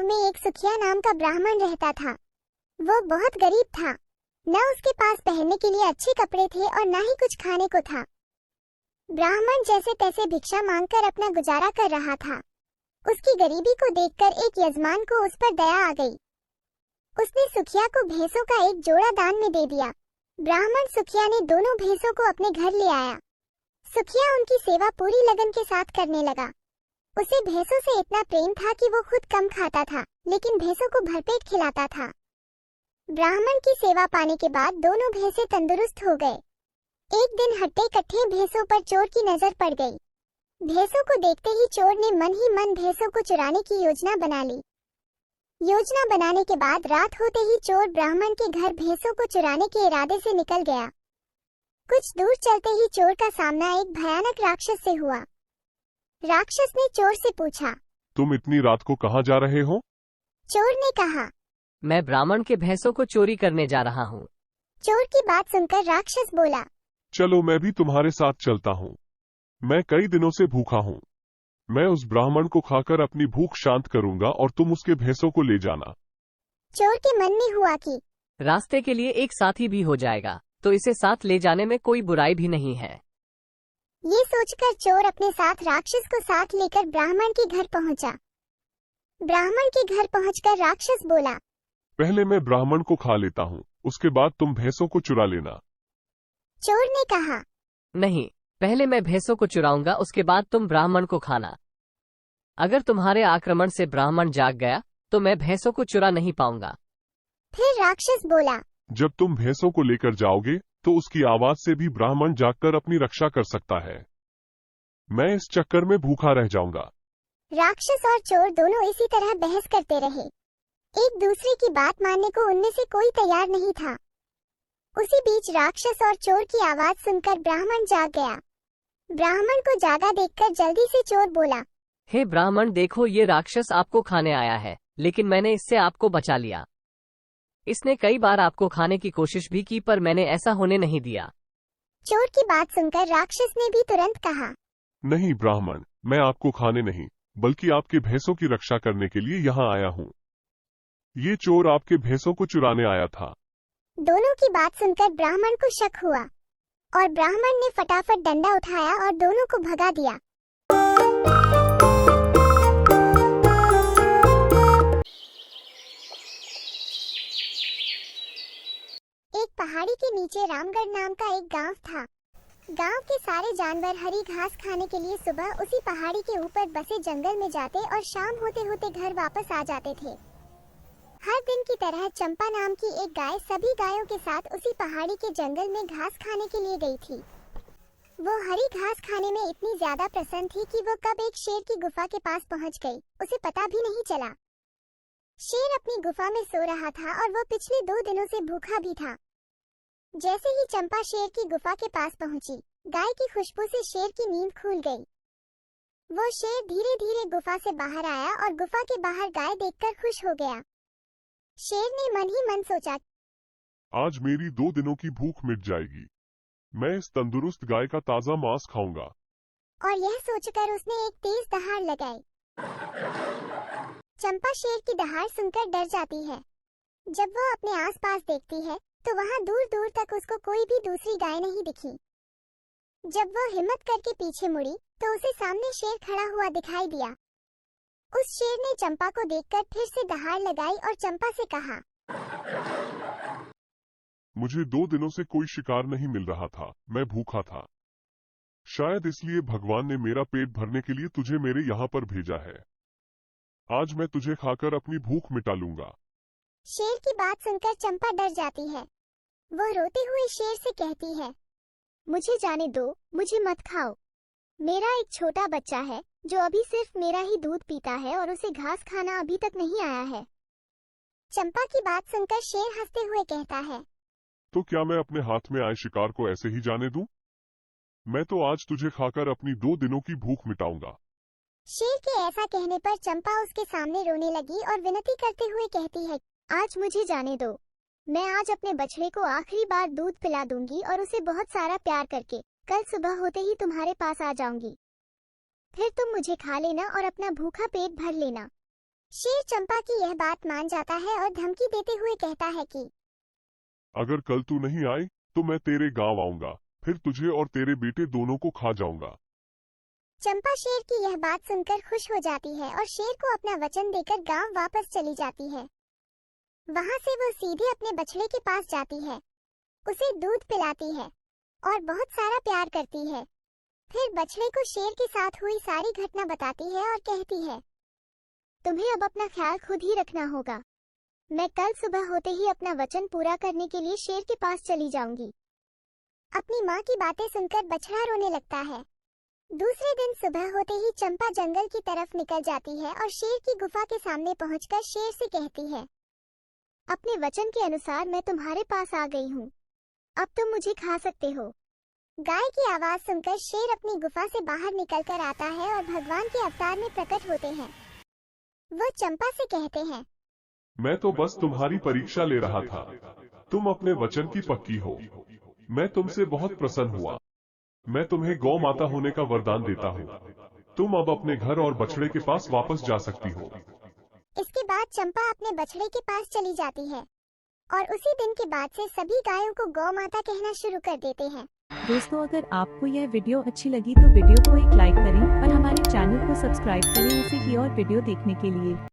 गांव में एक सुखिया नाम का ब्राह्मण रहता था। वो बहुत गरीब था। न उसके पास पहनने के लिए अच्छे कपड़े थे और न ही कुछ खाने को था। ब्राह्मण जैसे तैसे भिक्षा मांगकर अपना गुजारा कर रहा था। उसकी गरीबी को देखकर एक यजमान को उस पर दया आ गई। उसने सुखिया को भैंसों का एक जोड़ा दान में दे दिया। ब्राह्मण सुखिया ने दोनों भैंसों को अपने घर ले आया। सुखिया उनकी सेवा पूरी लगन के साथ करने लगा। उसे भैंसों से इतना प्रेम था कि वो खुद कम खाता था, लेकिन भैंसों को भरपेट खिलाता था। ब्राह्मण की सेवा पाने के बाद दोनों भैंसे तंदुरुस्त हो गए। एक दिन हट्टे कट्टे भैंसों पर चोर की नजर पड़ गई। भैंसों को देखते ही चोर ने मन ही मन भैंसों को चुराने की योजना बना ली। योजना बनाने के बाद रात होते ही चोर ब्राह्मण के घर भैंसों को चुराने के इरादे से निकल गया। कुछ दूर चलते ही चोर का सामना एक भयानक राक्षस से हुआ। राक्षस ने चोर से पूछा, तुम इतनी रात को कहाँ जा रहे हो? चोर ने कहा, मैं ब्राह्मण के भैंसों को चोरी करने जा रहा हूँ। चोर की बात सुनकर राक्षस बोला, चलो मैं भी तुम्हारे साथ चलता हूँ। मैं कई दिनों से भूखा हूँ। मैं उस ब्राह्मण को खाकर अपनी भूख शांत करूंगा और तुम उसके भैंसों को ले जाना। चोर के मन में हुआ कि रास्ते के लिए एक साथी भी हो जाएगा, तो इसे साथ ले जाने में कोई बुराई भी नहीं है। ये सोचकर चोर अपने साथ राक्षस को साथ लेकर ब्राह्मण के घर पहुंचा। ब्राह्मण के घर पहुंचकर राक्षस बोला, पहले मैं ब्राह्मण को खा लेता हूँ, उसके बाद तुम भैंसों को चुरा लेना। चोर ने कहा, नहीं, पहले मैं भैंसों को चुराऊंगा, उसके बाद तुम ब्राह्मण को खाना। अगर तुम्हारे आक्रमण से ब्राह्मण जाग गया तो मैं भैंसों को चुरा नहीं पाऊंगा। फिर राक्षस बोला, जब तुम भैंसों को लेकर जाओगे तो उसकी आवाज से भी ब्राह्मण जागकर अपनी रक्षा कर सकता है। मैं इस चक्कर में भूखा रह जाऊंगा। राक्षस और चोर दोनों इसी तरह बहस करते रहे। एक दूसरे की बात मानने को उनमें से कोई तैयार नहीं था। उसी बीच राक्षस और चोर की आवाज सुनकर ब्राह्मण जाग गया। ब्राह्मण को जागा देखकर जल्दी से चोर बोला, हे ब्राह्मण, देखो ये राक्षस आपको खाने आया है, लेकिन मैंने इससे आपको बचा लिया। इसने कई बार आपको खाने की कोशिश भी की, पर मैंने ऐसा होने नहीं दिया। चोर की बात सुनकर राक्षस ने भी तुरंत कहा, नहीं ब्राह्मण, मैं आपको खाने नहीं बल्कि आपके भैंसों की रक्षा करने के लिए यहाँ आया हूँ। ये चोर आपके भैंसों को चुराने आया था। दोनों की बात सुनकर ब्राह्मण को शक हुआ और ब्राह्मण ने फटाफट डंडा उठाया और दोनों को भगा दिया। एक पहाड़ी के नीचे रामगढ़ नाम का एक गांव था। गांव के सारे जानवर हरी घास खाने के लिए सुबह उसी पहाड़ी के ऊपर बसे जंगल में जाते और शाम होते होते घर वापस आ जाते थे। हर दिन की तरह चंपा नाम की एक गाय सभी गायों के साथ उसी पहाड़ी के जंगल में घास खाने के लिए गई थी। वो हरी घास खाने में इतनी ज्यादा प्रसन्न थी कि वो कब एक शेर की गुफा के पास पहुंच गई, उसे पता भी नहीं चला। शेर अपनी गुफा में सो रहा था और वो पिछले 2 दिनों से भूखा भी था। जैसे ही चंपा शेर की गुफा के पास पहुंची, गाय की खुशबू से शेर की नींद खुल गई। वो शेर धीरे धीरे गुफा से बाहर आया और गुफा के बाहर गाय देखकर खुश हो गया। शेर ने मन ही मन सोचा, आज मेरी 2 दिनों की भूख मिट जाएगी। मैं इस तंदुरुस्त गाय का ताजा मांस खाऊंगा। और यह सोचकर उसने एक तेज दहाड़ लगाई। चंपा शेर की दहाड़ सुनकर डर जाती है। जब वह अपने आसपास देखती है तो वहां दूर दूर तक उसको कोई भी दूसरी गाय नहीं दिखी। जब वह हिम्मत करके पीछे मुड़ी तो उसे सामने शेर खड़ा हुआ दिखाई दिया। उस शेर ने चंपा को देखकर फिर से दहाड़ लगाई और चंपा से कहा, मुझे 2 दिनों से कोई शिकार नहीं मिल रहा था। मैं भूखा था। शायद इसलिए भगवान ने मेरा पेट भरने के लिए तुझे मेरे यहाँ पर भेजा है। आज मैं तुझे खाकर अपनी भूख मिटा लूंगा। शेर की बात सुनकर चंपा डर जाती है। वो रोते हुए शेर से कहती है, मुझे जाने दो, मुझे मत खाओ। मेरा एक छोटा बच्चा है जो अभी सिर्फ मेरा ही दूध पीता है और उसे घास खाना अभी तक नहीं आया है। चंपा की बात सुनकर शेर हंसते हुए कहता है, तो क्या मैं अपने हाथ में आए शिकार को ऐसे ही जाने दूं? मैं तो आज तुझे खाकर अपनी 2 दिनों की भूख मिटाऊंगा। शेर के ऐसा कहने पर चंपा उसके सामने रोने लगी और विनती करते हुए कहती है, आज मुझे जाने दो। मैं आज अपने बछड़े को आखिरी बार दूध पिला दूंगी और उसे बहुत सारा प्यार करके कल सुबह होते ही तुम्हारे पास आ जाऊंगी। फिर तुम मुझे खा लेना और अपना भूखा पेट भर लेना। शेर चंपा की यह बात मान जाता है और धमकी देते हुए कहता है कि अगर कल तू नहीं आई तो मैं तेरे गांव आऊंगा, फिर तुझे और तेरे बेटे दोनों को खा जाऊंगा। चंपा शेर की यह बात सुनकर खुश हो जाती है और शेर को अपना वचन देकर गांव वापस चली जाती है। वहां से वो सीधे अपने बछड़े के पास जाती है, उसे दूध पिलाती है और बहुत सारा प्यार करती है। फिर बछड़े को शेर के साथ हुई सारी घटना बताती है और कहती है, तुम्हें अब अपना ख्याल खुद ही रखना होगा। मैं कल सुबह होते ही अपना वचन पूरा करने के लिए शेर के पास चली जाऊंगी। अपनी माँ की बातें सुनकर बछड़ा रोने लगता है। दूसरे दिन सुबह होते ही चंपा जंगल की तरफ निकल जाती है और शेर की गुफा के सामने पहुंचकर शेर से कहती है, अपने वचन के अनुसार मैं तुम्हारे पास आ गई हूँ, अब तुम मुझे खा सकते हो। गाय की आवाज सुनकर शेर अपनी गुफा से बाहर निकलकर आता है और भगवान के अवतार में प्रकट होते हैं। वो चंपा से कहते हैं, मैं तो बस तुम्हारी परीक्षा ले रहा था, तुम अपने वचन की पक्की हो। मैं तुमसे बहुत प्रसन्न हुआ। मैं तुम्हें गौ माता होने का वरदान देता हूँ। तुम अब अपने घर और बछड़े के पास वापस जा सकती हो। इसके बाद चंपा अपने बछड़े के पास चली जाती है और उसी दिन के बाद से सभी गायों को गौ माता कहना शुरू कर देते हैं। दोस्तों, अगर आपको यह वीडियो अच्छी लगी तो वीडियो को एक लाइक करें और हमारे चैनल को सब्सक्राइब करें ऐसे ही और वीडियो देखने के लिए।